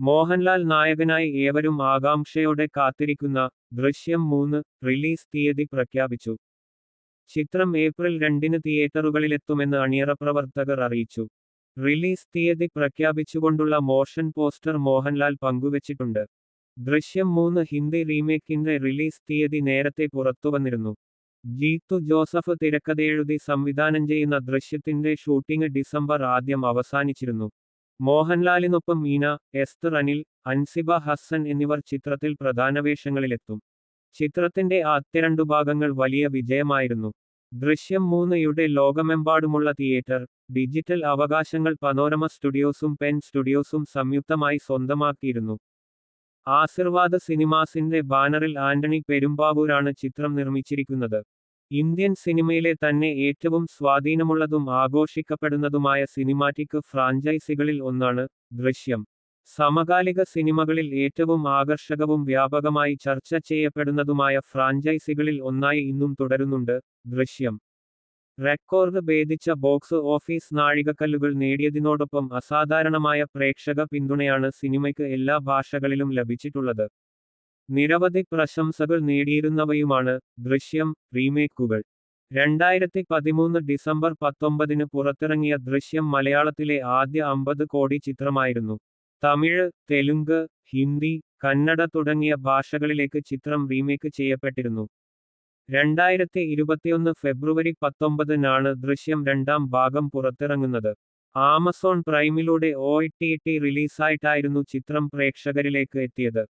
മോഹൻലാൽ നായകനായി ഏവരും ആകാംക്ഷയോടെ കാത്തിരിക്കുന്ന ദൃശ്യം 3 റിലീസ് തീയതി പ്രഖ്യാപിച്ചു. ചിത്രം ഏപ്രിൽ 2-ന് തിയേറ്ററുകളിലെത്തുമെന്ന് അണിയറ പ്രവർത്തകർ അറിയിച്ചു. റിലീസ് തീയതി പ്രഖ്യാപിച്ചുകൊണ്ടുള്ള മോഷൻ പോസ്റ്റർ മോഹൻലാൽ പങ്കുവച്ചിട്ടുണ്ട്. ദൃശ്യം 3 ഹിന്ദി റീമേക്കിന്റെ റിലീസ് തീയതി നേരത്തെ പുറത്തുവന്നിരുന്നു. ജീത്തു ജോസഫ് തിരക്കഥയെഴുതി സംവിധാനം ചെയ്യുന്ന ദൃശ്യത്തിന്റെ ഷൂട്ടിംഗ് ഡിസംബർ ആദ്യം അവസാനിച്ചിരുന്നു. മോഹൻലാലിനൊപ്പം മീന, എസ്തർ അനിൽ, അൻസിബ ഹസൻ എന്നിവർ ചിത്രത്തിൽ പ്രധാന വേഷങ്ങളിലെത്തും. ചിത്രത്തിന്റെ ആദ്യ 2 ഭാഗങ്ങൾ വലിയ വിജയമായിരുന്നു. ദൃശ്യം 3-യുടെ ലോകമെമ്പാടുമുള്ള തിയേറ്റർ, ഡിജിറ്റൽ അവകാശങ്ങൾ പനോരമ സ്റ്റുഡിയോസും പെൻ സ്റ്റുഡിയോസും സംയുക്തമായി സ്വന്തമാക്കിയിരുന്നു. ആശീർവാദ് സിനിമാസിന്റെ ബാനറിൽ ആന്റണി പെരുമ്പാവൂരാണ് ചിത്രം നിർമ്മിച്ചിരിക്കുന്നത്. ഇന്ത്യൻ സിനിമയിലെ തന്നെ ഏറ്റവും സ്വാധീനമുള്ളതും ആഘോഷിക്കപ്പെടുന്നതുമായ സിനിമാറ്റിക് ഫ്രാഞ്ചൈസികളിൽ ഒന്നാണ് ദൃശ്യം. സമകാലിക സിനിമകളിൽ ഏറ്റവും ആകർഷകവും വ്യാപകമായി ചർച്ച ചെയ്യപ്പെടുന്നതുമായ ഫ്രാഞ്ചൈസികളിൽ ഒന്നായി ഇന്നും തുടരുന്നുണ്ട് ദൃശ്യം. റെക്കോർഡ് ഭേദിച്ച ബോക്സ് ഓഫീസ് നാഴികക്കല്ലുകൾ നേടിയതിനോടൊപ്പം അസാധാരണമായ പ്രേക്ഷക പിന്തുണയാണ് സിനിമയ്ക്ക് എല്ലാ ഭാഷകളിലും ലഭിച്ചിട്ടുള്ളത്. നിരവധി പ്രശംസകൾ നേടിയിരുന്നവയുമാണ് ദൃശ്യം റീമേക്കുകൾ. 2013 ഡിസംബർ 19-ന് പുറത്തിറങ്ങിയ ദൃശ്യം മലയാളത്തിലെ ആദ്യ 50 കോടി ചിത്രമായിരുന്നു. തമിഴ്, തെലുങ്ക്, ഹിന്ദി, കന്നഡ തുടങ്ങിയ ഭാഷകളിലേക്ക് ചിത്രം റീമേക്ക് ചെയ്യപ്പെട്ടിരുന്നു. 2021 ഫെബ്രുവരി 19-നാണ് ദൃശ്യം 2ാം ഭാഗം പുറത്തിറങ്ങുന്നത്. ആമസോൺ പ്രൈമിലൂടെ OTT റിലീസായിട്ടായിരുന്നു ചിത്രം പ്രേക്ഷകരിലേക്ക് എത്തിയത്.